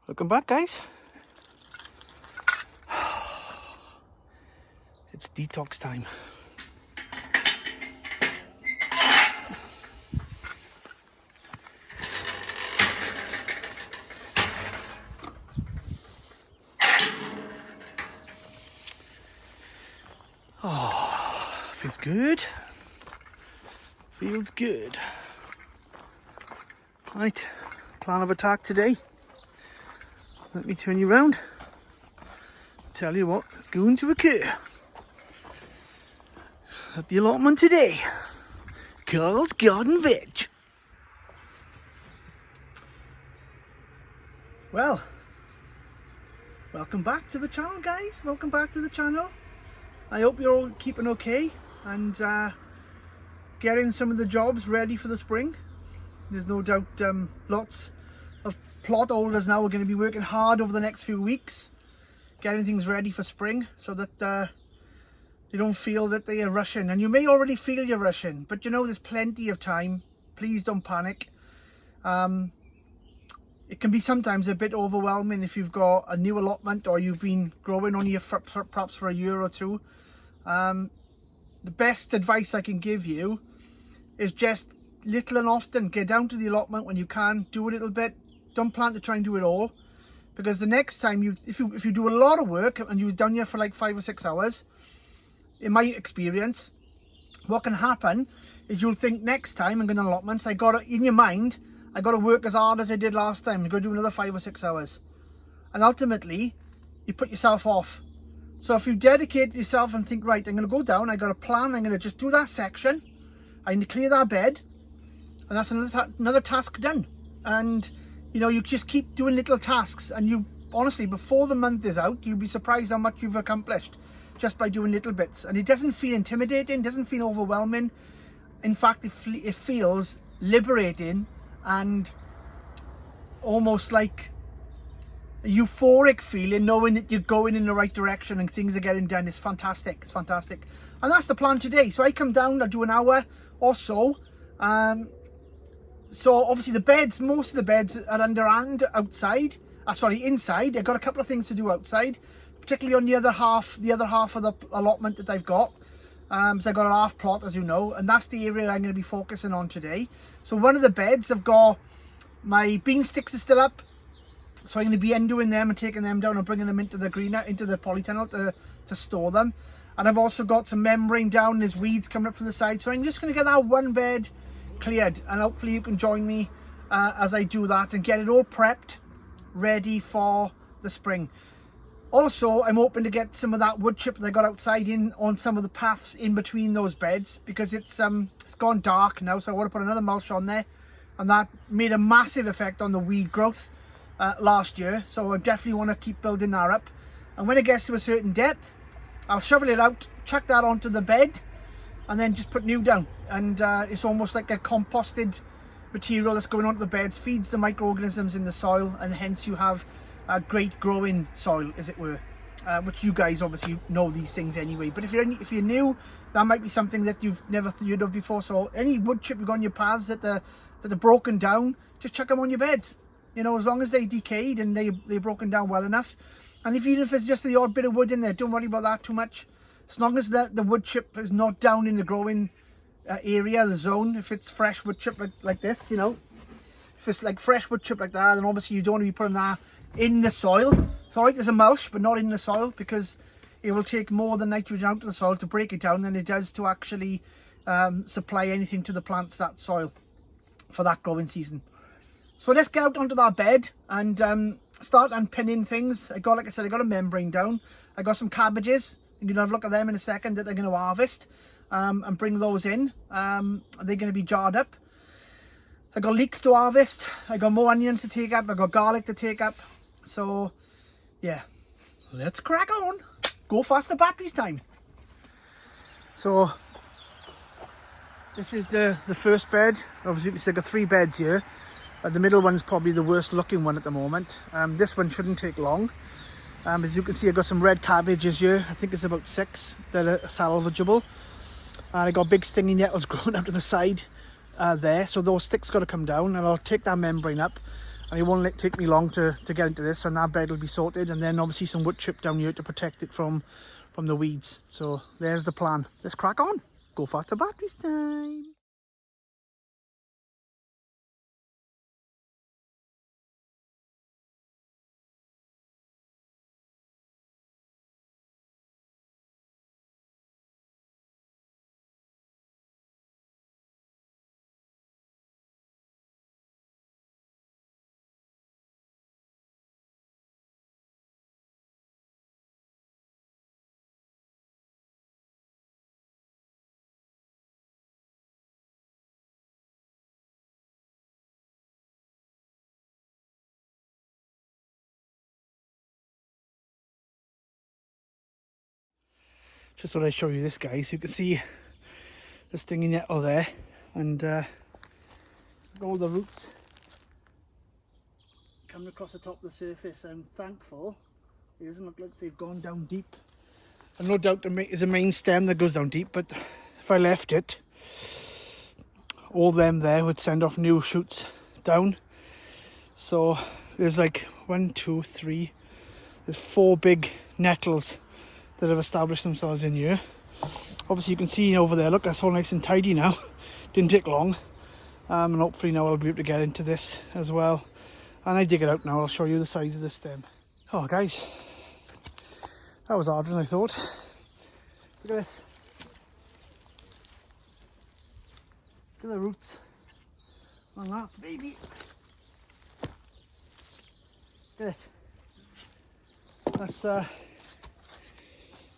Welcome back, guys. It's detox time. Oh, feels good. Feels good. Right, plan of attack today. Let me turn you around. Tell you what is going to occur at the allotment today. Carl's Garden Veg. Well, welcome back to the channel, guys. Welcome back to the channel. I hope you're all keeping okay and getting some of the jobs ready for the spring. There's no doubt lots of plot holders now are going to be working hard over the next few weeks, getting things ready for spring so that they don't feel that they are rushing. And you may already feel you're rushing, but you know there's plenty of time. Please don't panic. It can be sometimes a bit overwhelming if you've got a new allotment or you've been growing on your perhaps for a year or two. The best advice I can give you is just little and often get down to the allotment when you can, do a little bit. Don't plan to try and do it all, because the next time if you do a lot of work and you're down here for like 5 or 6 hours, in my experience, what can happen is you'll think next time I'm going to allotments, in your mind, I got to work as hard as I did last time. I'm going to do another 5 or 6 hours, and ultimately you put yourself off. So if you dedicate yourself and think, right, I'm going to go down, I got a plan, I'm going to just do that section, I need to clear that bed, and that's another task done. And you know, you just keep doing little tasks, and you honestly, before the month is out, you'll be surprised how much you've accomplished just by doing little bits. And it doesn't feel intimidating, doesn't feel overwhelming. In fact, it feels liberating and almost like a euphoric feeling, knowing that you're going in the right direction and things are getting done. It's fantastic. It's fantastic. And that's the plan today. So I come down, I'll do an hour or so. So obviously the beds, most of the beds are underhand outside. Inside. I've got a couple of things to do outside, particularly on the other half of the allotment that I've got. So I've got a half plot, as you know, and that's the area I'm going to be focusing on today. So one of the beds, I've got my bean sticks are still up, so I'm going to be undoing them and taking them down and bringing them into the polytunnel to store them. And I've also got some membrane down. There's weeds coming up from the side, so I'm just going to get that one bed cleared, and hopefully you can join me as I do that and get it all prepped, ready for the spring. Also, I'm hoping to get some of that wood chip that I got outside in on some of the paths in between those beds, because it's gone dark now, so I want to put another mulch on there, and that made a massive effect on the weed growth last year. So I definitely want to keep building that up, and when it gets to a certain depth, I'll shovel it out, chuck that onto the bed, and then just put new down. And it's almost like a composted material that's going onto the beds, feeds the microorganisms in the soil, and hence you have a great growing soil, as it were, which you guys obviously know these things anyway. But if you're new, that might be something that you've never heard of before. So any wood chip you've got on your paths that are broken down, just chuck them on your beds. You know, as long as they decayed and they're broken down well enough. And even if it's just the odd bit of wood in there, don't worry about that too much. As long as the wood chip is not down in the growing area, the zone. If it's fresh wood chip like this, you know, if it's like fresh wood chip like that, then obviously you don't want to be putting that in the soil. It's alright, there's a mulch, but not in the soil, because it will take more than nitrogen out of the soil to break it down than it does to actually supply anything to the plants, that soil, for that growing season. So let's get out onto that bed and start unpinning things. Like I said, I got a membrane down. I got some cabbages. You're going to have a look at them in a second that they're going to harvest and bring those in. They're going to be jarred up. I got leeks to harvest. I got more onions to take up. I got garlic to take up. So yeah, let's crack on. Go faster batteries time. So this is the first bed. Obviously we've got 3 beds here. The middle one's probably the worst looking one at the moment. This one shouldn't take long. As you can see, I got some red cabbages here. I think it's about 6 that are salvageable. And I got big stinging nettles growing out to the side there. So those sticks got to come down, and I'll take that membrane up and it won't take me long to get into this, and that bed will be sorted, and then obviously some wood chip down here to protect it from the weeds. So there's the plan. Let's crack on. Go faster batteries time. Just thought I'd show you this, guys. You can see the stinging nettle there, and all the roots coming across the top of the surface. I'm thankful it doesn't look like they've gone down deep. And no doubt there's a main stem that goes down deep, but if I left it, all them there would send off new shoots down. So there's like 1, 2, 3, there's 4 big nettles that have established themselves in here. Obviously you can see over there, look, that's all nice and tidy now. Didn't take long. And hopefully now I'll be able to get into this as well. And I dig it out now, I'll show you the size of the stem. Oh guys, that was harder than I thought. Look at this. Look at the roots on that baby. Look at it.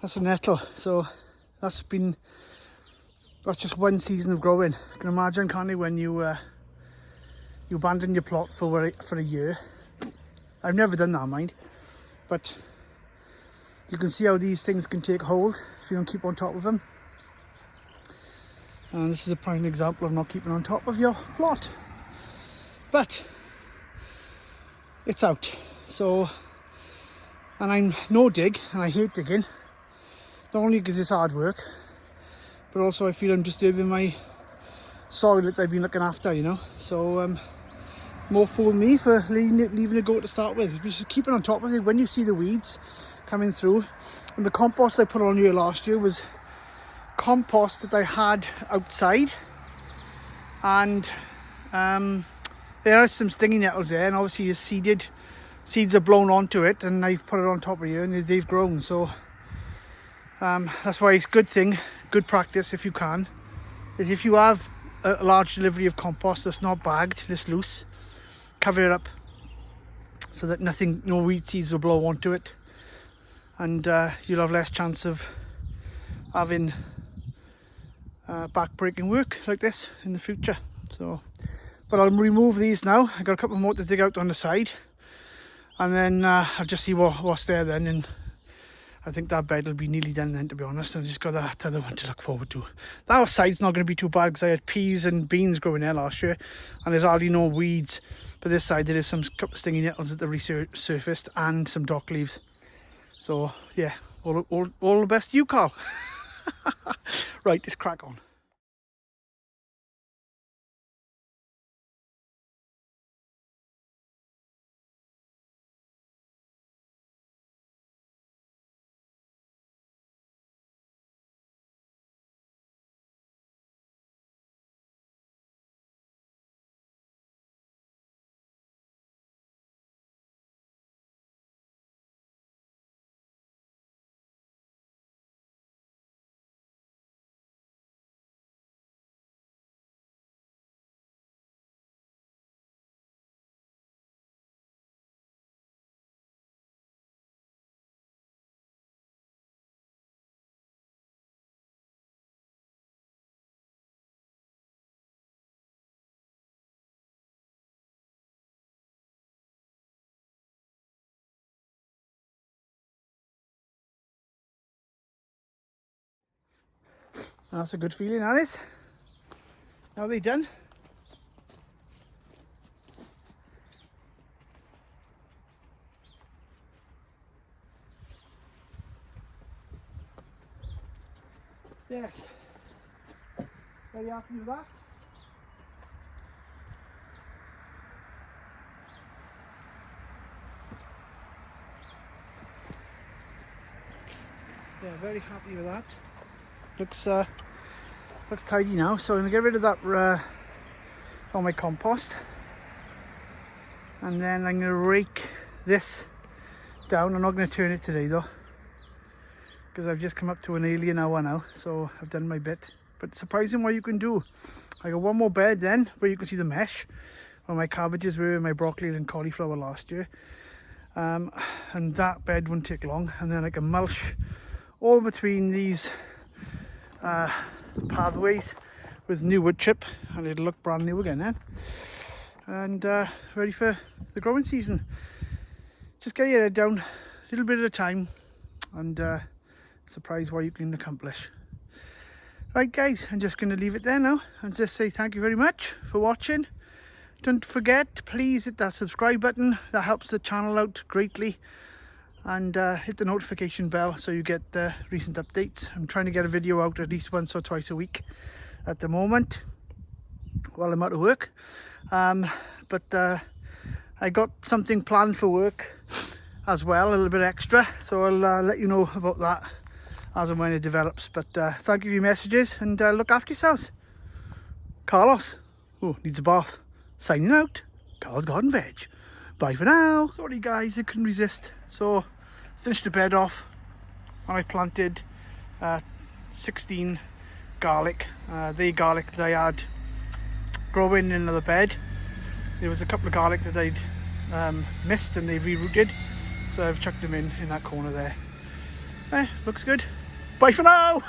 That's a nettle. So that's just one season of growing. You can imagine, can't you, when you abandon your plot for a year. I've never done that, mind, but you can see how these things can take hold if you don't keep on top of them. And this is a prime example of not keeping on top of your plot. But it's out. So, and I'm no dig, and I hate digging. Not only because it's hard work, but also I feel I'm disturbing my soil that I've been looking after, you know. So more fool me for leaving it go to start with. Just keeping on top of it when you see the weeds coming through. And the compost I put on here last year was compost that I had outside, and there are some stinging nettles there, and obviously the seeds are blown onto it, and I've put it on top of here and they've grown. So that's why it's a good practice if you can, is if you have a large delivery of compost that's not bagged, that's loose, cover it up so that no weed seeds will blow onto it, and you'll have less chance of having back-breaking work like this in the future. So, but I'll remove these now. I got a couple more to dig out on the side, and then I'll just see what's there then, and I think that bed will be nearly done then, to be honest. I just got that other one to look forward to. That side's not going to be too bad because I had peas and beans growing there last year, and there's hardly no weeds. But this side there is some couple of stinging nettles that have resurfaced and some dock leaves. So yeah, all the best to you, Carl. Right, let's crack on. That's a good feeling, that is. Now they done. Yes. Very happy with that. Yeah, very happy with that. Looks tidy now. So I'm gonna get rid of that on my compost, and then I'm gonna rake this down. I'm not gonna turn it today though, because I've just come up to an alien hour now, so I've done my bit. But surprising what you can do. I got one more bed then where you can see the mesh where my cabbages were, my broccoli and cauliflower last year, and that bed wouldn't take long. And then I can mulch all between these pathways with new wood chip, and it'll look brand new again then, and ready for the growing season. Just get your head down a little bit at a time, and surprise what you can accomplish. Right guys, I'm just going to leave it there now and just say thank you very much for watching. Don't forget, please hit that subscribe button, that helps the channel out greatly, and hit the notification bell so you get the recent updates. I'm trying to get a video out at least once or twice a week at the moment while I'm out of work, but I got something planned for work as well, a little bit extra, so I'll let you know about that as and when it develops. But thank you for your messages, and look after yourselves. Carlos, oh, needs a bath. Signing out, Carl's Garden Veg. Bye for now. Sorry guys, I couldn't resist. So finished the bed off, and I planted 16 garlic. The garlic that I had growing in another bed. There was a couple of garlic that I'd missed and they rerouted, so I've chucked them in that corner there. Looks good. Bye for now.